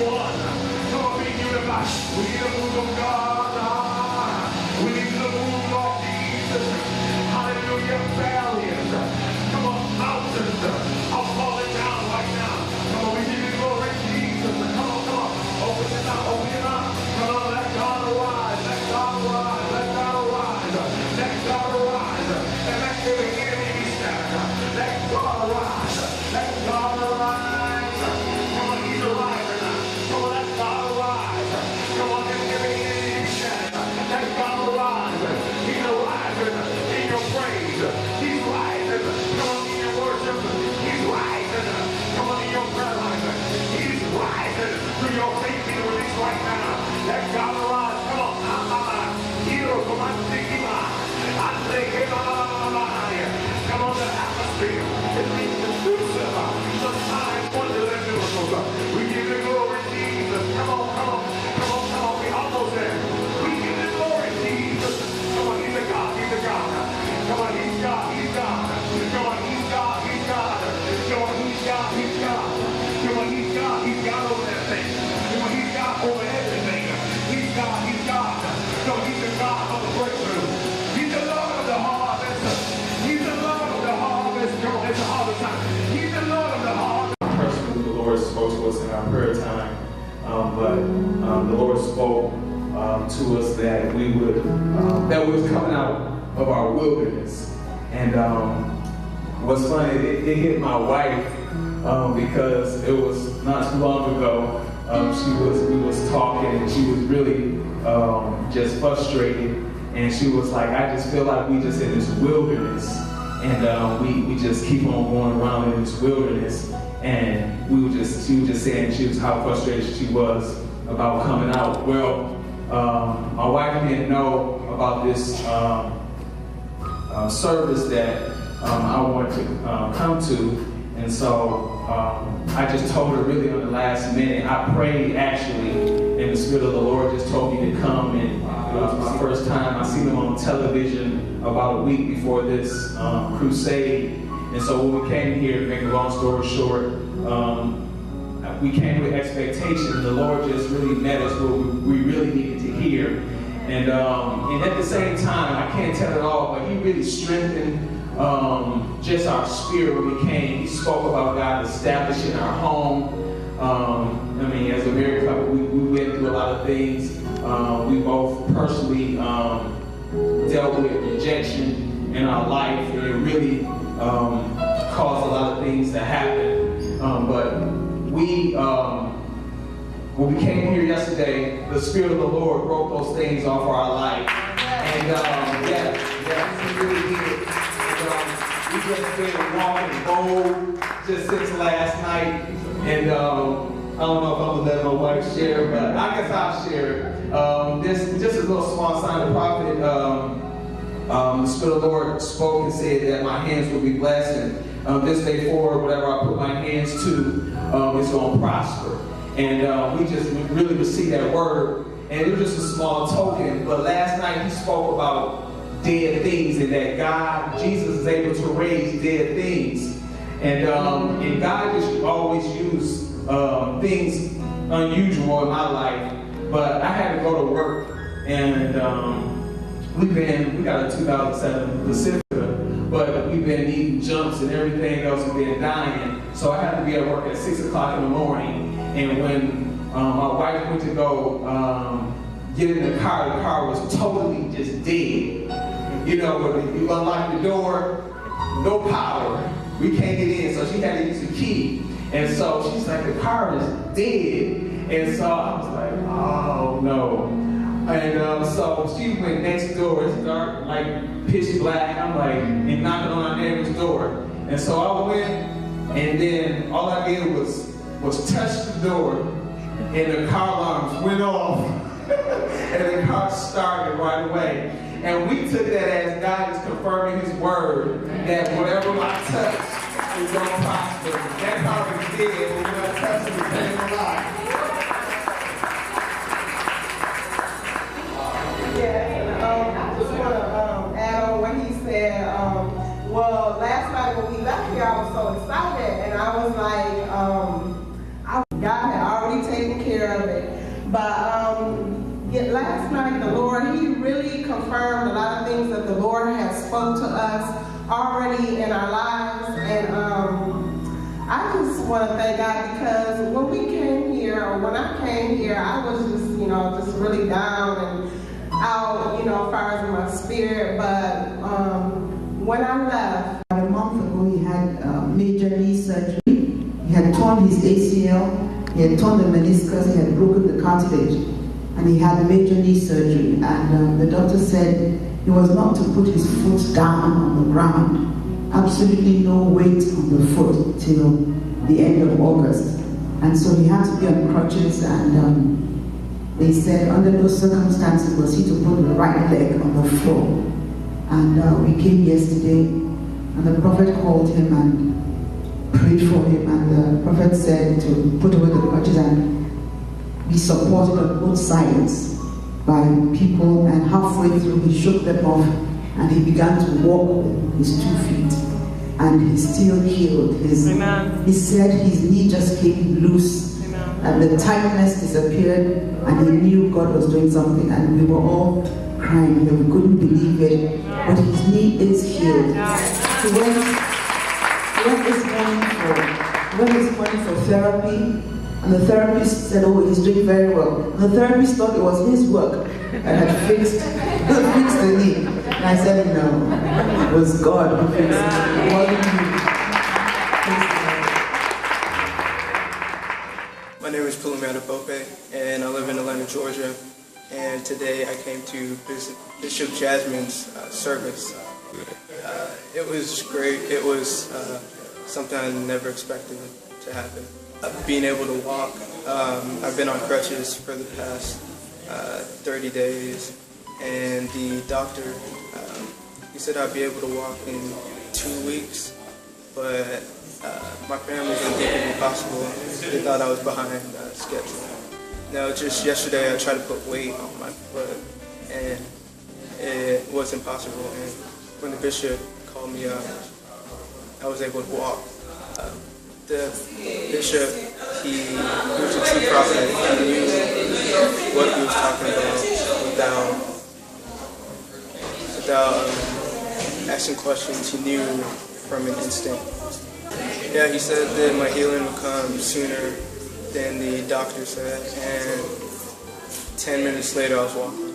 one. Come on, be unified. We need a move of God. We need the move of Jesus. Hallelujah. Valleys. Come on, mountains are falling down right now. Come on, we give you glory, Jesus. Come on, come on. Open your mouth, open your mouth. Come on, let God arise. Let God arise. Let God arise. Let God arise. And let every enemy be scattered. Let God arise. Let God arise. Come on, he's arising. Come on, let God arise. Come on, let every enemy be scattered. Let God arise. He's arising in your praise. He's rising. Come on, in your worship. He's rising. Come on, in your prayer life. He's rising through your faith being released right now. Let God arise. Come on. Come on, the atmosphere is being conducive to signs, wonders, and miracles. We give you glory, Jesus. Come on, come on, come on, come on. We almost there. We give you glory, Jesus. Come on, he's a God, he's a God. Come on, he's God, he's God. Come on, he's God, he's God. Come on, he's God, he's God. Come on, he's God, he's God over that thing. Come on, he's God over everything. He's God, he's God. So he's the God of the breakthrough. He's the Lord of the harvest. He's the Lord of the harvest. Come on, it's a harvest time. He's the Lord of the harvest. Personally, the Lord spoke to us in our prayer time, but the Lord spoke to us that we would, that we was coming out of our wilderness. And what's funny, it hit my wife because it was not too long ago. We was talking, and she was really just frustrated, and she was like, I just feel like we just in this wilderness, and we just keep on going around in this wilderness. And she was just saying how frustrated she was about coming out. Well, my wife didn't know about this service that I wanted to come to, and so I just told her really on the last minute. I prayed actually, and the Spirit of the Lord just told me to come, and it was my first time. I seen them on television about a week before this crusade, and so when we came here, to make a long story short, we came with expectation, and the Lord just really met us where we really needed to hear. And at the same time, I can't tell it all, but He really strengthened just our spirit when we came. He spoke about God establishing our home. I mean, as a married couple, we went through a lot of things. We both personally dealt with rejection in our life, and it really caused a lot of things to happen. But when we came here yesterday, the Spirit of the Lord broke those things off our life. And He really did. We just been walking bold just since last night, and I don't know if I'm gonna let my wife share, but I guess I'll share it. This just a little small sign of prophet. The Spirit of the Lord spoke and said that my hands will be blessed, and this day forward, whatever I put my hands to, is going to prosper. And we really received that word, and it was just a small token. But last night He spoke about dead things, and that Jesus is able to raise dead things. And God just always used things unusual in my life. But I had to go to work, and we got a 2007 Pacifica, but we've been eating jumps and everything else and been dying. So I had to be at work at 6 o'clock in the morning. And when my wife went to go get in the car was totally just dead. You know, when you unlock the door, no power. We can't get in, so she had to use the key. And so she's like, the car is dead. And so I was like, oh no. And so she went next door. It's dark, like pitch black. I'm like, and knocking on our neighbor's door. And so I went, and then all I did was touch the door, and the car alarms went off, and the car started right away. And we took that as God is confirming His word that whatever I touch is going to prosper. That car is dead, but when I touch it, it's going to alive. I just want to add on what he said. Well, last night when we left here, I was so excited, and I was like, God had already taken care us already in our lives. And I just want to thank God, because when we came here, or when I came here, I was just, just really down and out, as far as my spirit. But when I left, about a month ago, he had major knee surgery. He had torn his ACL, he had torn the meniscus, he had broken the cartilage, and he had major knee surgery. And the doctor said he was not to put his foot down on the ground, absolutely no weight on the foot till the end of August. And so he had to be on crutches, and they said under those circumstances was he to put the right leg on the floor. And we came yesterday, and the prophet called him and prayed for him, and the prophet said to put away the crutches and be supported on both sides by people. And halfway through he shook them off and he began to walk with his 2 feet, and he's still healed. He said his knee just came loose. Amen. And the tightness disappeared, and he knew God was doing something, and we were all crying here. We couldn't believe it, but his knee is healed. He went this morning for therapy, and the therapist said, oh, he's doing very well. And the therapist thought it was his work and had fixed the knee. And I said, no, it was God who fixed it. It wasn't me. My name is Pulumata Pope, and I live in Atlanta, Georgia. And today I came to visit Bishop Jasmine's service. It was great. It was something I never expected to happen. Being able to walk, I've been on crutches for the past 30 days, and the doctor, he said I'd be able to walk in 2 weeks, but my family didn't think it would be possible. They thought I was behind schedule. Now, just yesterday I tried to put weight on my foot, and it wasn't possible. And when the bishop called me up, I was able to walk. The bishop, he was a true prophet. He knew what he was talking about without asking questions. He knew from an instinct. Yeah, he said that my healing would come sooner than the doctor said, and 10 minutes later I was walking.